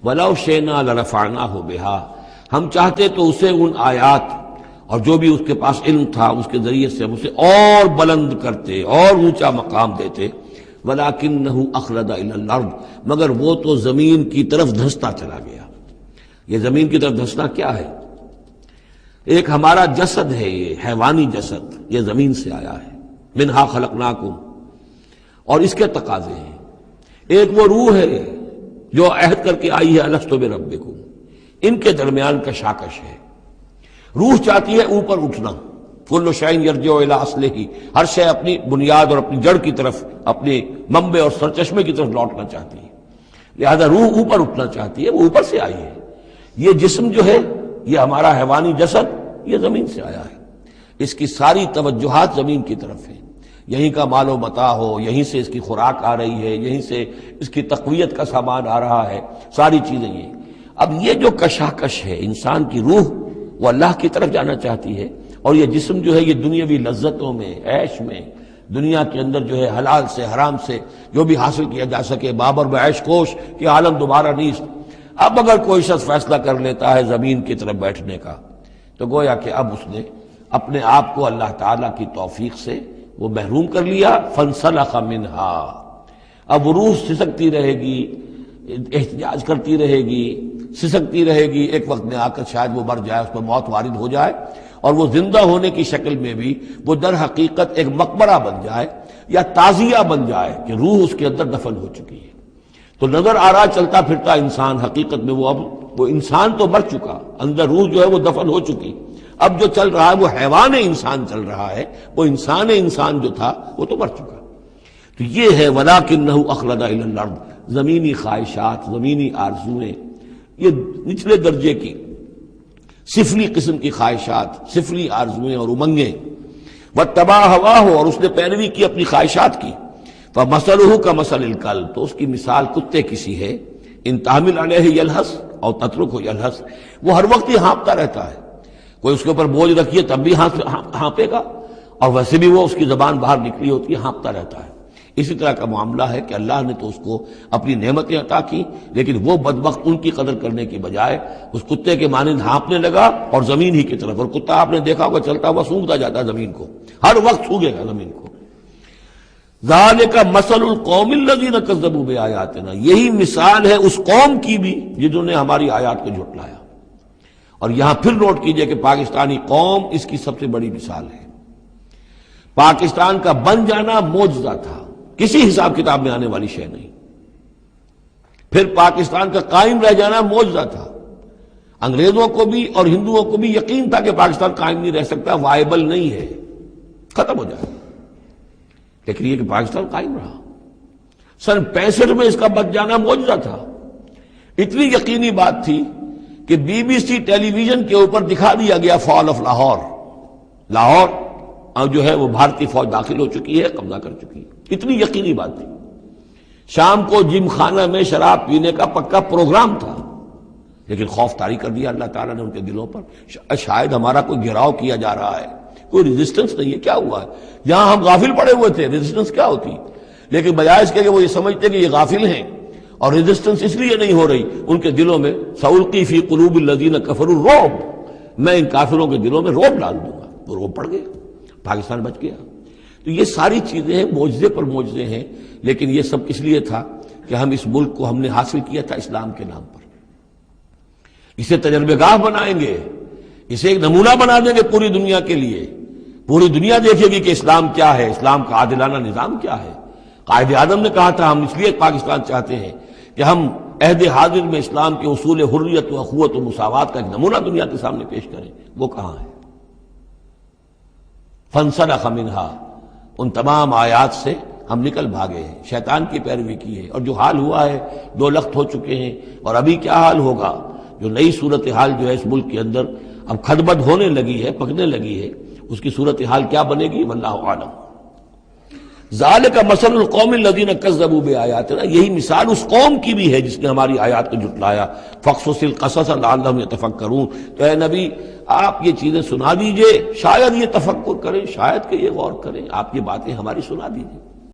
وَلَوْ شِئْنَا لَرَفَعْنَاهُ بِهَا، ہم چاہتے تو اسے ان آیات اور جو بھی اس کے پاس علم تھا اس کے ذریعے سے ہم اسے اور بلند کرتے اور اونچا مقام دیتے، وَلَكِنَّهُ أَخْلَدَ إِلَى الْأَرْضِ، مگر وہ تو زمین کی طرف دھنستا چلا گیا۔ یہ زمین کی طرف دھنسنا کیا ہے؟ ایک ہمارا جسد ہے، یہ حیوانی جسد، یہ زمین سے آیا ہے، منہا خلقناکم، اور اس کے تقاضے ہیں۔ ایک وہ روح ہے جو عہد کر کے آئی ہے الستو بربکم، ان کے درمیان کشاکش ہے۔ روح چاہتی ہے اوپر اٹھنا، کل شیء یرجع الی اصلہ، ہر شے اپنی بنیاد اور اپنی جڑ کی طرف، اپنے منبع اور سرچشمے کی طرف لوٹنا چاہتی ہے، لہذا روح اوپر اٹھنا چاہتی ہے، وہ اوپر سے آئی ہے۔ یہ جسم جو ہے، یہ ہمارا حیوانی جسد، یہ زمین سے آیا ہے، اس کی ساری توجہات زمین کی طرف ہیں، یہیں کا مال و متاع ہو، یہیں سے اس کی خوراک آ رہی ہے، یہیں سے اس کی تقویت کا سامان آ رہا ہے، ساری چیزیں یہ۔ اب یہ جو کشاکش ہے، انسان کی روح وہ اللہ کی طرف جانا چاہتی ہے، اور یہ جسم جو ہے یہ دنیاوی لذتوں میں، عیش میں، دنیا کے اندر جو ہے حلال سے حرام سے جو بھی حاصل کیا جا سکے، بابر بعیش کوش کہ عالم دوبارہ نیست۔ اب اگر کوئی شخص فیصلہ کر لیتا ہے زمین کی طرف بیٹھنے کا، تو گویا کہ اب اس نے اپنے آپ کو اللہ تعالیٰ کی توفیق سے وہ محروم کر لیا، فانسلخ منہا۔ اب وہ روح سسکتی رہے گی، احتجاج کرتی رہے گی، سسکتی رہے گی، ایک وقت میں آ کر شاید وہ مر جائے، اس پر موت وارد ہو جائے، اور وہ زندہ ہونے کی شکل میں بھی وہ در حقیقت ایک مقبرہ بن جائے یا تعزیہ بن جائے کہ روح اس کے اندر دفن ہو چکی ہے۔ تو نظر آ رہا چلتا پھرتا انسان، حقیقت میں وہ انسان تو مر چکا، اندر روح جو ہے وہ دفن ہو چکی، اب جو چل رہا ہے وہ حیوان انسان چل رہا ہے، وہ انسان جو تھا وہ تو مر چکا۔ تو یہ ہے وَلَكِنَّهُ أَخْلَدَ إِلَى الْأَرْضِ، زمینی خواہشات، زمینی آرزویں، یہ نچلے درجے کی سفلی قسم کی خواہشات، سفلی آرزویں اور امنگیں، وَاتَّبَعَ هَوَاهُ، اور اس نے پیروی کی اپنی خواہشات کی، فَمَثَلُهُ كَمَثَلِ الْكَلْبِ، تو اس کی مثال کتے کسی ہے، ان تحمل علیہ یلہث اور تترکہ یلہث، وہ ہر وقت ہی ہانپتا رہتا ہے، کوئی اس کے اوپر بوجھ رکھیے تب بھی ہانپے گا، اور ویسے بھی وہ اس کی زبان باہر نکلی ہوتی ہے، ہانپتا رہتا ہے۔ اسی طرح کا معاملہ ہے کہ اللہ نے تو اس کو اپنی نعمتیں عطا کی، لیکن وہ بدبخت ان کی قدر کرنے کی بجائے اس کتے کے مانند ہانپنے لگا اور زمین ہی کی طرف، اور کتا آپ نے دیکھا ہوگا چلتا ہوا سونگتا جاتا ہے زمین کو، ہر وقت سونگے گا زمین کو۔ ذالک مثل القوم الذین کذبوا بآیاتنا، یہی مثال ہے اس قوم کی بھی جنہوں نے ہماری آیات کو جھٹلایا۔ اور یہاں پھر نوٹ کیجئے کہ پاکستانی قوم اس کی سب سے بڑی مثال ہے۔ پاکستان کا بن جانا معجزہ تھا، کسی حساب کتاب میں آنے والی شے نہیں۔ پھر پاکستان کا قائم رہ جانا معجزہ تھا، انگریزوں کو بھی اور ہندوؤں کو بھی یقین تھا کہ پاکستان قائم نہیں رہ سکتا، وائبل نہیں ہے، ختم ہو جائے، لیکن یہ کہ پاکستان قائم رہا۔ سن 65 میں اس کا بچ جانا معجزہ تھا، اتنی یقینی بات تھی کہ BBC ٹیلی ویژن کے اوپر دکھا دیا گیا فال آف لاہور، لاہور اب جو ہے وہ بھارتی فوج داخل ہو چکی ہے، قبضہ کر چکی ہے، اتنی یقینی بات تھی۔ شام کو جم خانہ میں شراب پینے کا پکا پروگرام تھا، لیکن خوف طاری کر دیا اللہ تعالیٰ نے ان کے دلوں پر، شاید ہمارا کوئی گھیراؤ کیا جا رہا ہے، کوئی ریزسٹنس نہیں ہے، کیا ہوا ہے؟ یہاں ہم غافل پڑے ہوئے تھے، ریزسٹنس کیا ہوتی، لیکن بجائے اس کے کہ وہ یہ سمجھتے کہ یہ غافل ہیں، اور ریزسٹنس اس لیے نہیں ہو رہی، ان کے دلوں میں سألقی فی قلوب الذین کفروا الرعب، میں ان کافروں کے دلوں میں رعب ڈال دوں گا، وہ رعب پڑ گیا، پاکستان بچ گیا۔ تو یہ ساری چیزیں ہیں، معجزے پر معجزے ہیں، لیکن یہ سب اس لیے تھا کہ ہم اس ملک کو ہم نے حاصل کیا تھا اسلام کے نام پر، اسے تجربہ گاہ بنائیں گے، اسے ایک نمونہ بنا دیں گے پوری دنیا کے لیے، پوری دنیا دیکھے گی کہ اسلام کیا ہے، اسلام کا عادلانہ نظام کیا ہے۔ قائد اعظم نے کہا تھا ہم اس لیے پاکستان چاہتے ہیں کہ ہم عہد حاضر میں اسلام کے اصول حریت و اخوت و مساوات کا ایک نمونہ دنیا کے سامنے پیش کریں، وہ کہاں ہے؟ فانسلخ منہا، ان تمام آیات سے ہم نکل بھاگے ہیں، شیطان کی پیروی کی ہے، اور جو حال ہوا ہے 2 لخت ہو چکے ہیں، اور ابھی کیا حال ہوگا، جو نئی صورتحال جو ہے اس ملک کے اندر اب خدبد ہونے لگی ہے، پکنے لگی ہے، اس کی صورتحال کیا بنے گی واللہ اعلم۔ ذالک مثل القوم الذین کذبوا بآیاتنا، یہی مثال اس قوم کی بھی ہے جس نے ہماری آیات کو جھٹلایا۔ فاقصص القصص لعلہم یتفکرون، تو اے نبی آپ یہ چیزیں سنا دیجئے، شاید یہ تفکر کریں، شاید کہ یہ غور کریں، آپ یہ باتیں ہماری سنا دیجئے۔